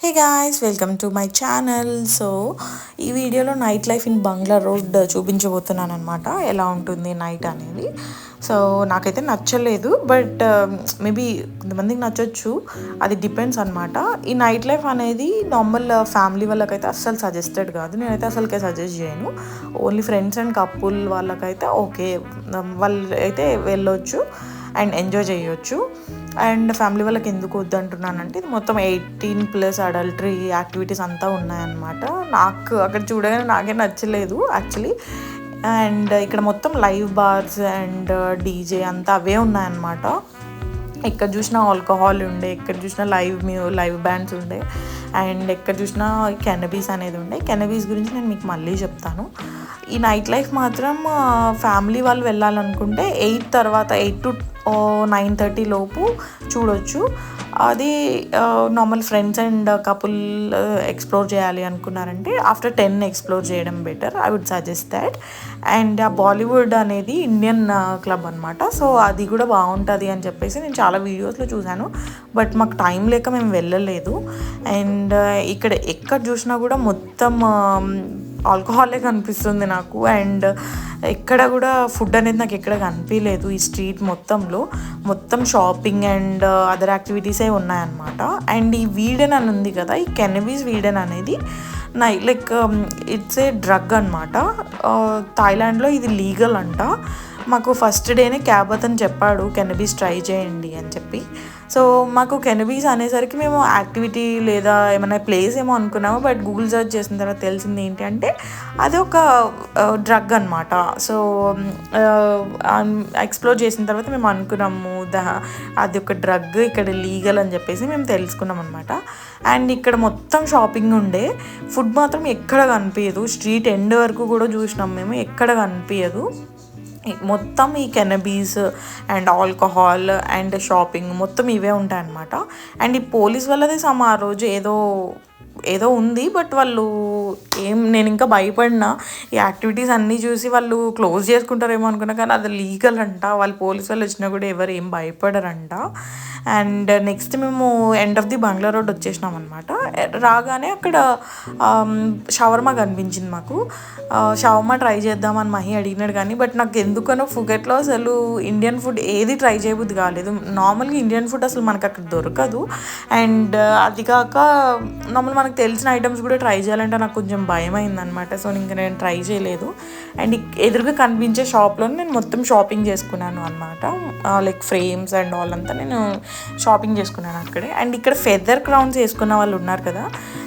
Hey guys, welcome to my channel. So ఈ వీడియోలో nightlife in Bangla Road చూపించబోతున్నాను అనమాట. ఎలా ఉంటుంది నైట్ అనేది. సో నాకైతే నచ్చలేదు, బట్ మేబీ కొంతమందికి నచ్చొచ్చు, అది డిపెండ్స్ అనమాట. ఈ నైట్ లైఫ్ అనేది నార్మల్ ఫ్యామిలీ వాళ్ళకైతే అస్సలు సజెస్టెడ్ కాదు. నేనైతే అసలుకే సజెస్ట్ చేయను. ఓన్లీ ఫ్రెండ్స్ అండ్ కపుల్ వాళ్ళకైతే ఓకే, వాళ్ళు అయితే వెళ్ళొచ్చు అండ్ ఎంజాయ్ చేయొచ్చు. అండ్ ఫ్యామిలీ వాళ్ళకి ఎందుకు వద్దంటున్నానంటే, ఇది మొత్తం 18+ అడల్టరీ యాక్టివిటీస్ అంతా ఉన్నాయన్నమాట. నాకు అక్కడ చూడగానే నాకే నచ్చలేదు యాక్చువల్లీ. అండ్ ఇక్కడ మొత్తం లైవ్ బార్స్ అండ్ డీజే అంతా అవే ఉన్నాయన్నమాట. ఎక్కడ చూసినా ఆల్కహాల్ ఉండే, ఎక్కడ చూసినా లైవ్ బ్యాండ్స్ ఉండే, అండ్ ఎక్కడ చూసినా కెనబీస్ అనేది ఉండే. కెనబీస్ గురించి నేను మీకు మళ్ళీ చెప్తాను. ఈ నైట్ లైఫ్ మాత్రం ఫ్యామిలీ వాళ్ళు వెళ్ళాలనుకుంటే 8 తర్వాత 8 to 9:30 లోపు చూడొచ్చు. అది normal friends and couple explore చేయాలి అనుకున్నారంటే ఆఫ్టర్ 10 ఎక్స్ప్లోర్ చేయడం better. I would suggest that. And ఆ బాలీవుడ్ అనేది ఇండియన్ క్లబ్ అనమాట. సో అది కూడా బాగుంటుంది అని చెప్పేసి నేను చాలా వీడియోస్లో చూశాను, బట్ మాకు టైం లేక మేము వెళ్ళలేదు. అండ్ ఇక్కడ ఎక్కడ చూసినా కూడా మొత్తం ఆల్కహాలే కనిపిస్తుంది నాకు. అండ్ ఎక్కడ కూడా ఫుడ్ అనేది నాకు ఎక్కడ కనిపించలేదు. ఈ స్ట్రీట్ మొత్తం షాపింగ్ అండ్ అదర్ యాక్టివిటీసే ఉన్నాయన్నమాట. అండ్ ఈ వీడెన్ అని ఉంది కదా, ఈ కెనబీస్ వీడెన్ అనేది లైక్ ఇట్స్ ఏ డ్రగ్ అనమాట. థాయిలాండ్లో ఇది లీగల్ అంట. మాకు ఫస్ట్ డేనే క్యాబ్ అతను చెప్పాడు కెనబీస్ ట్రై చేయండి అని చెప్పి. సో మాకు కెనబీస్ అనేసరికి మేము యాక్టివిటీ లేదా ఏమైనా ప్లేస్ ఏమో అనుకున్నాము, బట్ గూగుల్ సెర్చ్ చేసిన తర్వాత తెలిసింది ఏంటి అంటే అది ఒక డ్రగ్ అనమాట. సో ఎక్స్ప్లోర్ చేసిన తర్వాత మేము అనుకున్నాము అది ఒక డ్రగ్ ఇక్కడ లీగల్ అని చెప్పేసి మేము తెలుసుకున్నాం అనమాట. అండ్ ఇక్కడ మొత్తం షాపింగ్ ఉండే, ఫుడ్ మాత్రం ఎక్కడ కనిపించదు. స్ట్రీట్ ఎండ్ వరకు కూడా చూసినాం మేము, ఎక్కడ కనిపించదు. మొత్తం ఈ కెనబీస్ అండ్ ఆల్కహాల్ అండ్ షాపింగ్ మొత్తం ఇవే ఉంటాయన్నమాట. అండ్ ఈ పోలీస్ వాళ్ళది ఆ రోజు ఏదో ఉంది, బట్ వాళ్ళు నేను ఇంకా భయపడినా ఈ యాక్టివిటీస్ అన్నీ చూసి వాళ్ళు క్లోజ్ చేసుకుంటారేమో అనుకున్నా, కానీ అది లీగల్ అంట. వాళ్ళు పోలీస్ వాళ్ళు వచ్చినా కూడా ఎవరు ఏం భయపడరంట. అండ్ నెక్స్ట్ మేము end of the Bangla Road వచ్చేసినాం అనమాట. రాగానే అక్కడ షవర్మా కనిపించింది మాకు. షవర్మా ట్రై చేద్దామని మహి అడిగినాడు, కానీ బట్ నాకు ఎందుకనో ఫుగెట్లో అసలు ఇండియన్ ఫుడ్ ఏది ట్రై చేయబుద్ది కాలేదు. నార్మల్గా ఇండియన్ ఫుడ్ అసలు మనకు అక్కడ దొరకదు. అండ్ అది కాక నార్మల్ మనకు తెలిసిన ఐటమ్స్ కూడా ట్రై చేయాలంటే నాకు కొంచెం భయం అయిందనమాట. సో ఇంకా నేను ట్రై చేయలేదు. అండ్ ఎదురుగా కనిపించే షాప్లో నేను మొత్తం షాపింగ్ చేసుకున్నాను అనమాట. లైక్ ఫ్రేమ్స్ అండ్ ఆల్ అంతా నేను షాపింగ్ చేసుకున్నాను అక్కడే. అండ్ ఇక్కడ ఫెదర్ క్రౌన్స్ వేసుకున్న వాళ్ళు ఉన్నారు కదా,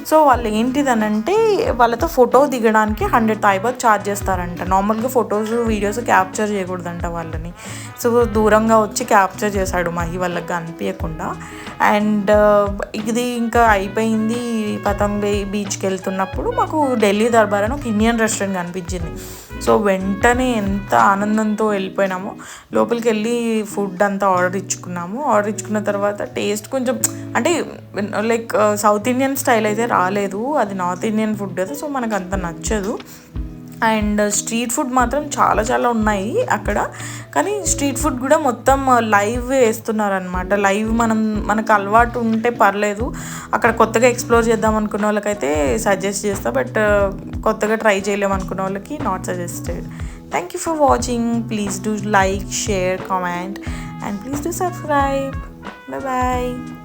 సో వాళ్ళు ఏంటిదనంటే వాళ్ళతో ఫోటో దిగడానికి 100 థాయ్ బాత్ ఛార్జ్ చేస్తారంట. నార్మల్గా ఫొటోస్ వీడియోస్ క్యాప్చర్ చేయకూడదంట వాళ్ళని. సో దూరంగా వచ్చి క్యాప్చర్ చేశాడు మహి వాళ్ళకి కనిపించకుండా. అండ్ ఇది ఇంకా అయిపోయింది. పతంగ్ బీచ్కి వెళ్తున్నప్పుడు మాకు ఢిల్లీ దర్బార్ అని ఒక ఇండియన్ రెస్టారెంట్ కనిపించింది. సో వెంటనే ఎంత ఆనందంతో వెళ్ళిపోయినామో, లోపలికి వెళ్ళి ఫుడ్ అంతా ఆర్డర్ ఇచ్చుకున్న తర్వాత టేస్ట్ కొంచెం అంటే లైక్ సౌత్ ఇండియన్ స్టైల్ అయితే రాలేదు, అది నార్త్ ఇండియన్ ఫుడ్ కదా, సో మనకు అంత నచ్చదు. అండ్ స్ట్రీట్ ఫుడ్ మాత్రం చాలా చాలా ఉన్నాయి అక్కడ, కానీ స్ట్రీట్ ఫుడ్ కూడా మొత్తం లైవ్ వేస్తున్నారనమాట. లైవ్ మనకు అలవాటు ఉంటే పర్లేదు, అక్కడ కొత్తగా ఎక్స్ప్లోర్ చేద్దాం అనుకున్న వాళ్ళకైతే సజెస్ట్ చేస్తా, బట్ కొత్తగా ట్రై చేయలేము అనుకున్న వాళ్ళకి not suggested. Thank you for watching. Please do like, share, comment, and please do subscribe. Bye bye.